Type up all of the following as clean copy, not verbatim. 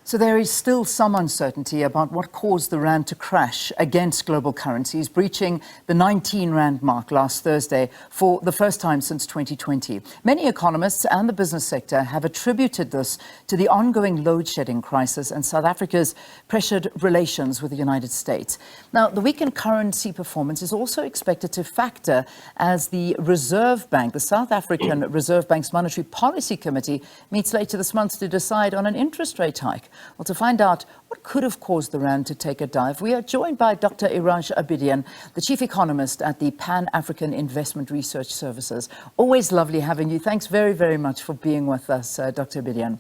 So there is still some uncertainty about what caused the rand to crash against global currencies, breaching the 19 rand mark last Thursday for the first time since 2020. Many economists and the business sector have attributed this to the ongoing load-shedding crisis and South Africa's pressured relations with the United States. Now, the weakened currency performance is also expected to factor as the Reserve Bank, the South African Reserve Bank's Monetary Policy Committee, meets later this month to decide on an interest rate hike. Well, to find out what could have caused the rand to take a dive, we are joined by Dr. Iraj Abedian, the chief economist at the Pan-African Investment Research Services. Always lovely having you. Thanks very, very much for being with us, Dr. Abedian.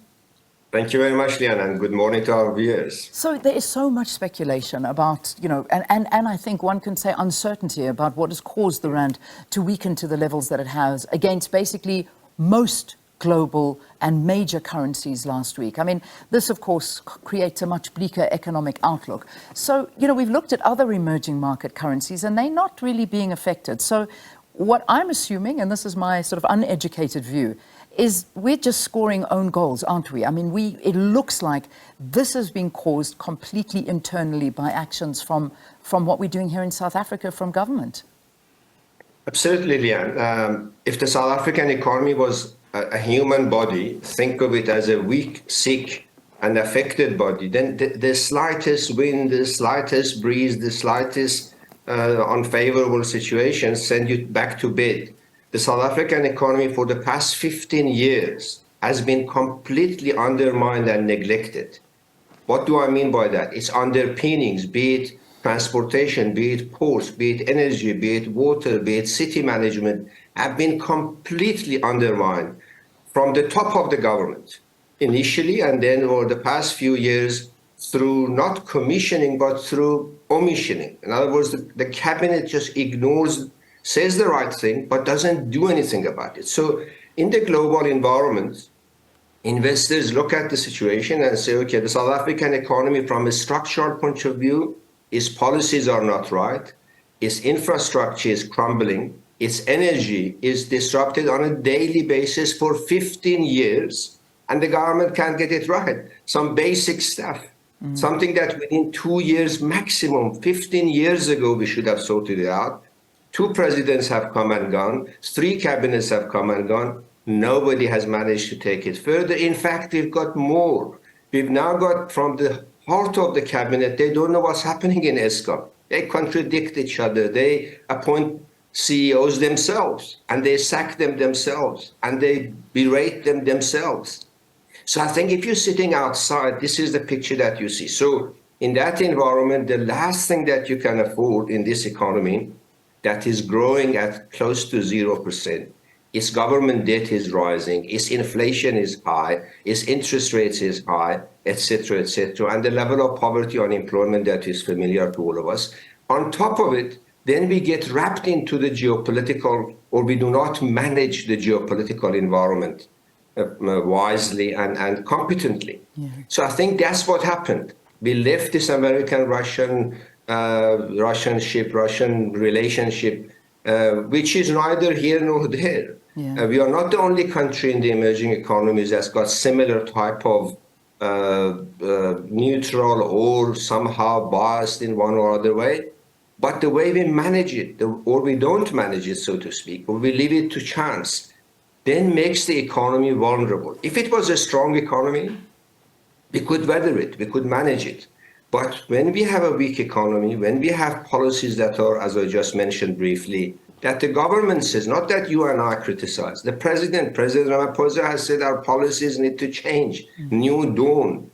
Thank you very much, Leanne, and good morning to our viewers. So there is so much speculation about, and I think one can say uncertainty about what has caused the rand to weaken to the levels that it has against basically most global and major currencies last week. I mean, this, of course, creates a much bleaker economic outlook. So, we've looked at other emerging market currencies and they're not really being affected. So what I'm assuming, and this is my sort of uneducated view, is we're just scoring own goals, aren't we? I mean, it looks like this has been caused completely internally by actions from what we're doing here in South Africa from government. Absolutely, Leanne. If the South African economy was a human body, think of it as a weak, sick, and affected body, then the slightest wind, the slightest breeze, the slightest unfavorable situation send you back to bed. The South African economy for the past 15 years has been completely undermined and neglected. What do I mean by that? Its underpinnings, be it transportation, be it ports, be it energy, be it water, be it city management, have been completely undermined from the top of the government initially, and then over the past few years through not commissioning, but through omissioning. In other words, the cabinet just ignores, says the right thing, but doesn't do anything about it. So in the global environment, investors look at the situation and say, okay, the South African economy from a structural point of view, its policies are not right, its infrastructure is crumbling, its energy is disrupted on a daily basis for 15 years, and the government can't get it right. Some basic stuff, something that within 2 years maximum, 15 years ago, we should have sorted it out. 2 presidents have come and gone, 3 cabinets have come and gone. Nobody has managed to take it further. In fact, we've got more. We've now got from the heart of the cabinet, they don't know what's happening in ESCOM. They contradict each other. They appoint CEOs themselves, and they sack them themselves, and they berate them themselves. So I think if you're sitting outside, this is the picture that you see. So in that environment, the last thing that you can afford in this economy that is growing at close to 0%, its government debt is rising, its inflation is high, its interest rates is high, etc., etc., and the level of poverty, unemployment that is familiar to all of us. On top of it, then we get wrapped into the geopolitical, or we do not manage the geopolitical environment wisely and competently. Yeah. So I think that's what happened. We left this American-Russian relationship, which is neither here nor there. Yeah. We are not the only country in the emerging economies that's got similar type of neutral or somehow biased in one or other way. But the way we manage it, or we don't manage it, so to speak, or we leave it to chance, then makes the economy vulnerable. If it was a strong economy, we could weather it, we could manage it. But when we have a weak economy, when we have policies that are, as I just mentioned briefly, that the government says, not that you and I criticize, President Ramaphosa has said our policies need to change, new dawn,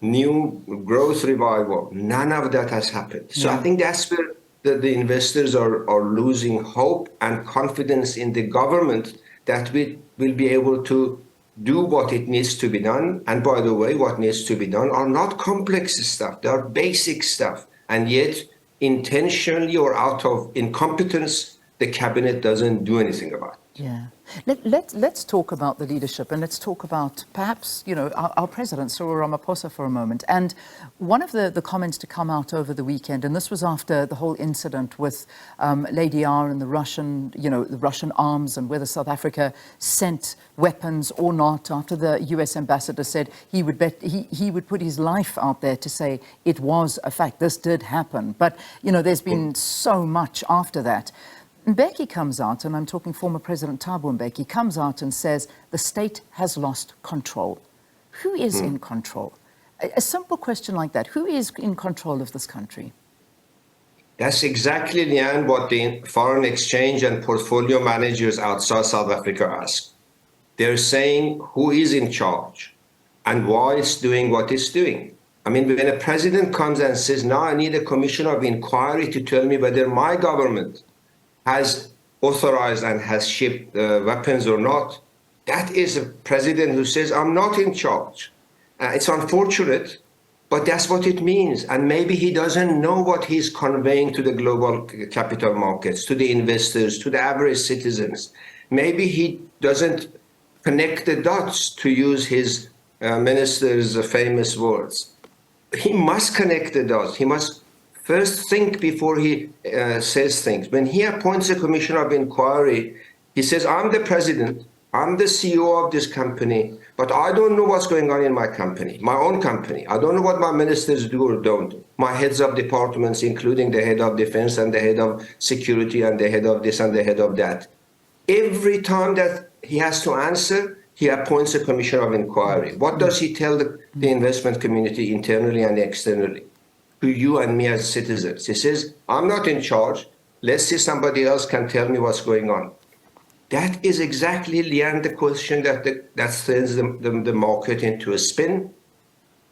new growth revival. None of that has happened. So I think that's where the investors are losing hope and confidence in the government that we will be able to do what it needs to be done. And by the way, what needs to be done are not complex stuff. They are basic stuff. And yet, intentionally or out of incompetence, the cabinet doesn't do anything about it. Yeah. Let's talk about the leadership, and let's talk about perhaps, our president, Cyril Ramaphosa, for a moment. And one of the comments to come out over the weekend, and this was after the whole incident with Lady R and the Russian arms, and whether South Africa sent weapons or not, after the US ambassador said he would put his life out there to say it was a fact, this did happen. But, there's been so much after that. Mbeki comes out, and I'm talking former President Thabo Mbeki, comes out and says the state has lost control. Who is in control? A simple question like that. Who is in control of this country? That's exactly, Leanne, what the foreign exchange and portfolio managers outside South Africa ask. They're saying who is in charge and why it's doing what it's doing. I mean, when a president comes and says, now I need a commission of inquiry to tell me whether my government has authorized and has shipped weapons or not, that is a president who says, I'm not in charge. It's unfortunate, but that's what it means. And maybe he doesn't know what he's conveying to the global capital markets, to the investors, to the average citizens. Maybe he doesn't connect the dots, to use his minister's famous words. He must connect the dots. He must first think before he says things. When he appoints a commission of inquiry, he says, I'm the president, I'm the CEO of this company, but I don't know what's going on in my company, my own company. I don't know what my ministers do or don't do. My heads of departments, including the head of defense and the head of security and the head of this and the head of that. Every time that he has to answer, he appoints a commission of inquiry. What does he tell the investment community internally and externally? To you and me as citizens. He says, I'm not in charge. Let's see somebody else can tell me what's going on. That is exactly, Leanne, the question that sends the market into a spin.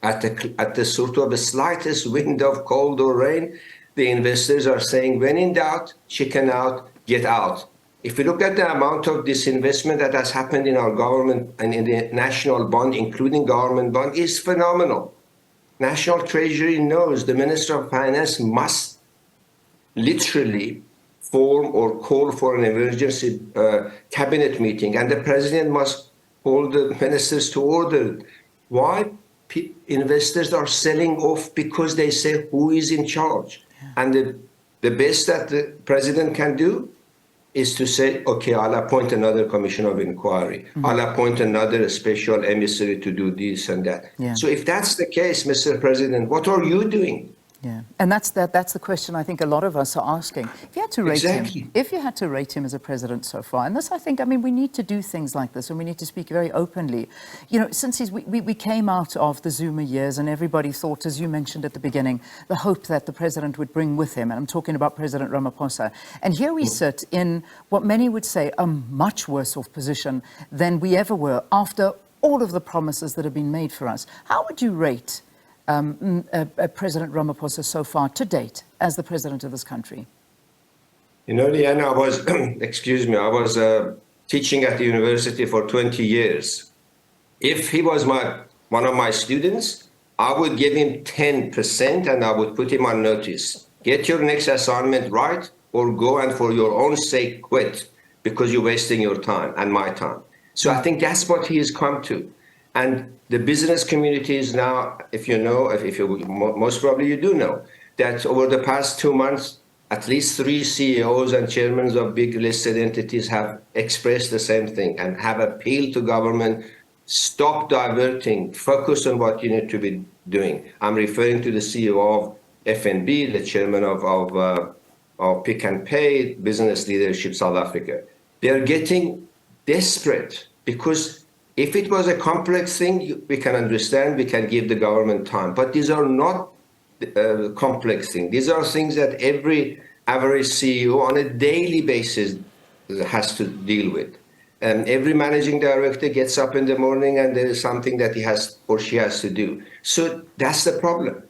At the sort of the slightest wind of cold or rain, the investors are saying, when in doubt, chicken out, get out. If we look at the amount of disinvestment that has happened in our government and in the national bond, including government bond, is phenomenal. National Treasury knows the Minister of Finance must literally form or call for an emergency cabinet meeting, and the president must hold the ministers to order. Why? Investors are selling off because they say who is in charge. And the best that the president can do is to say, okay, I'll appoint another commission of inquiry. I'll appoint another special emissary to do this and that. Yeah. So if that's the case, Mr. President, what are you doing? Yeah, and that's the question I think a lot of us are asking. If you had to rate him, if you had to rate him as a president so far, and this, I think, we need to do things like this, and we need to speak very openly. Since we came out of the Zuma years, and everybody thought, as you mentioned at the beginning, the hope that the president would bring with him, and I'm talking about President Ramaphosa. And here we sit in what many would say a much worse off position than we ever were after all of the promises that have been made for us. How would you rate President Ramaphosa so far to date as the president of this country? Leanne, I was, I was teaching at the university for 20 years. If he was one of my students, I would give him 10% and I would put him on notice. Get your next assignment right, or go and for your own sake quit, because you're wasting your time and my time. So I think that's what he has come to. And the business community is now, most probably you do know, that over the past 2 months, at least 3 CEOs and chairmen of big listed entities have expressed the same thing and have appealed to government, stop diverting, focus on what you need to be doing. I'm referring to the CEO of FNB, the chairman of Pick and Pay, Business Leadership South Africa. They are getting desperate because if it was a complex thing, we can understand, we can give the government time. But these are not complex things. These are things that every average CEO on a daily basis has to deal with. And every managing director gets up in the morning and there is something that he has or she has to do. So that's the problem.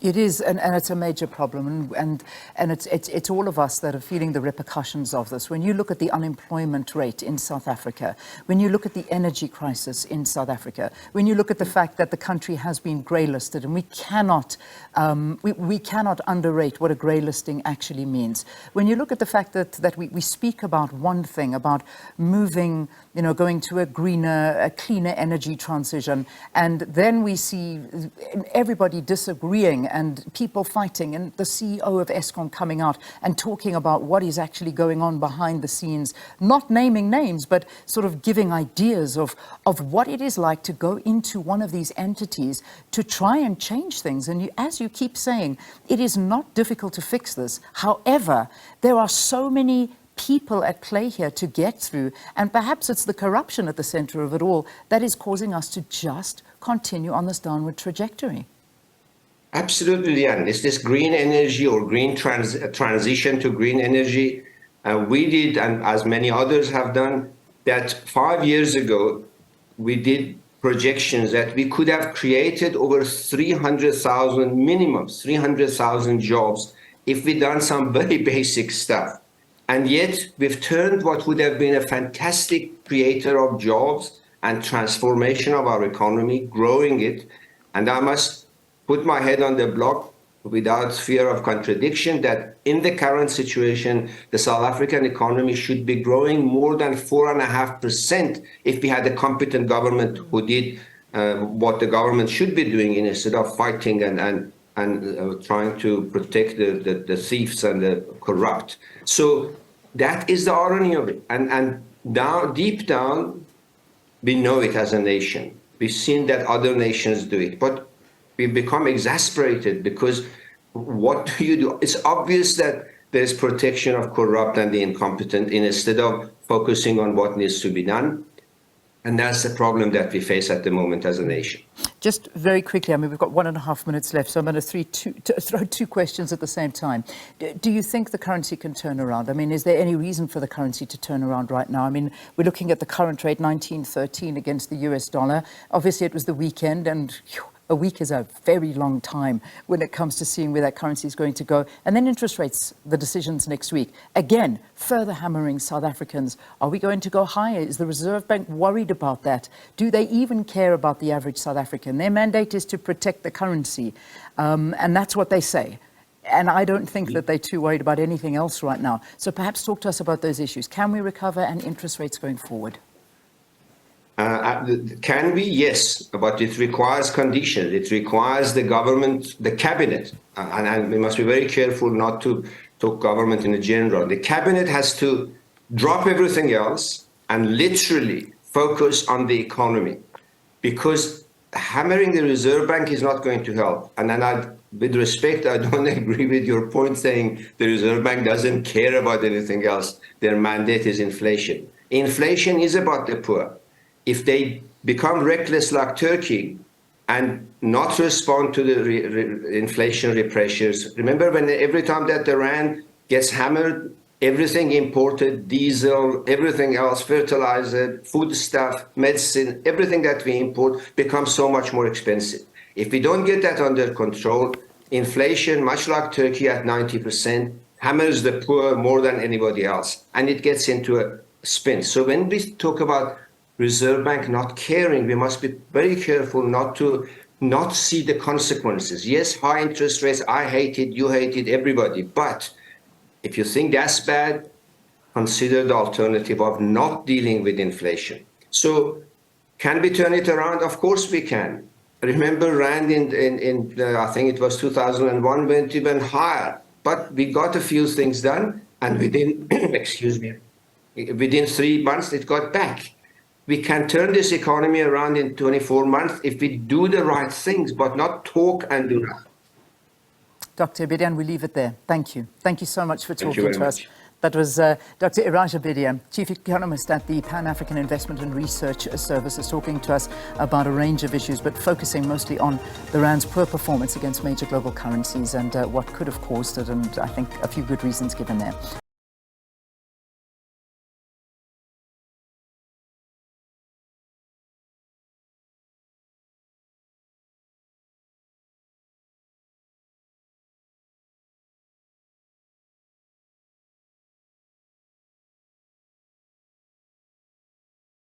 It is, and it's a major problem, and it's all of us that are feeling the repercussions of this. When you look at the unemployment rate in South Africa, when you look at the energy crisis in South Africa, when you look at the fact that the country has been greylisted, and we cannot underrate what a greylisting actually means. When you look at the fact that we speak about one thing, about moving, going to a cleaner energy transition, and then we see everybody disagreeing and people fighting, and the CEO of Eskom coming out and talking about what is actually going on behind the scenes, not naming names, but sort of giving ideas of what it is like to go into one of these entities to try and change things. And as you keep saying, it is not difficult to fix this. However, there are so many people at play here to get through, and perhaps it's the corruption at the center of it all that is causing us to just continue on this downward trajectory. Absolutely, Leanne. It's this green energy or green transition to green energy. We did, and as many others have done, that 5 years ago, we did projections that we could have created over 300,000 minimum, 300,000 jobs if we'd done some very basic stuff. And yet we've turned what would have been a fantastic creator of jobs and transformation of our economy, growing it. And I must put my head on the block without fear of contradiction that in the current situation, the South African economy should be growing more than 4.5% if we had a competent government who did what the government should be doing instead of fighting and trying to protect the thieves and the corrupt. So that is the irony of it. And down, deep down, we know it as a nation. We've seen that other nations do it. But we've become exasperated because what do you do? It's obvious that there's protection of corrupt and the incompetent instead of focusing on what needs to be done. And that's the problem that we face at the moment as a nation. Just very quickly, I mean, we've got 1.5 minutes left, so I'm going to throw two questions at the same time. Do you think the currency can turn around? I mean, is there any reason for the currency to turn around right now? I mean, we're looking at the current rate, 19.13 against the US dollar. Obviously, it was the weekend, and a week is a very long time when it comes to seeing where that currency is going to go. And then interest rates, the decisions next week. Again, further hammering South Africans. Are we going to go higher? Is the Reserve Bank worried about that? Do they even care about the average South African? Their mandate is to protect the currency. And that's what they say. And I don't think that they're too worried about anything else right now. So perhaps talk to us about those issues. Can we recover and interest rates going forward? Can we? Yes, but it requires conditions. It requires the government, the cabinet, and we must be very careful not to talk government in general. The cabinet has to drop everything else and literally focus on the economy, because hammering the Reserve Bank is not going to help. And then with respect, I don't agree with your point saying the Reserve Bank doesn't care about anything else. Their mandate is inflation. Inflation is about the poor. If they become reckless like Turkey and not respond to the inflationary pressures, remember when every time that the rand gets hammered, everything imported, diesel, everything else, fertilizer, food stuff, medicine, everything that we import becomes so much more expensive. If we don't get that under control, inflation, much like Turkey at 90%, hammers the poor more than anybody else, and it gets into a spin. So when we talk about Reserve Bank not caring, we must be very careful not to not see the consequences. Yes, high interest rates, I hate it, you hate it, everybody. But if you think that's bad, consider the alternative of not dealing with inflation. So can we turn it around? Of course we can. Remember Rand in I think it was 2001 went even higher, but we got a few things done, and within, within 3 months it got back. We can turn this economy around in 24 months if we do the right things, but not talk and do nothing. Dr. Abedian, we leave it there. Thank you. Thank you so much for talking to us. That was Dr. Iraj Abedian, Chief Economist at the Pan-African Investment and Research Services, talking to us about a range of issues, but focusing mostly on the Rand's poor performance against major global currencies and what could have caused it, and I think a few good reasons given there.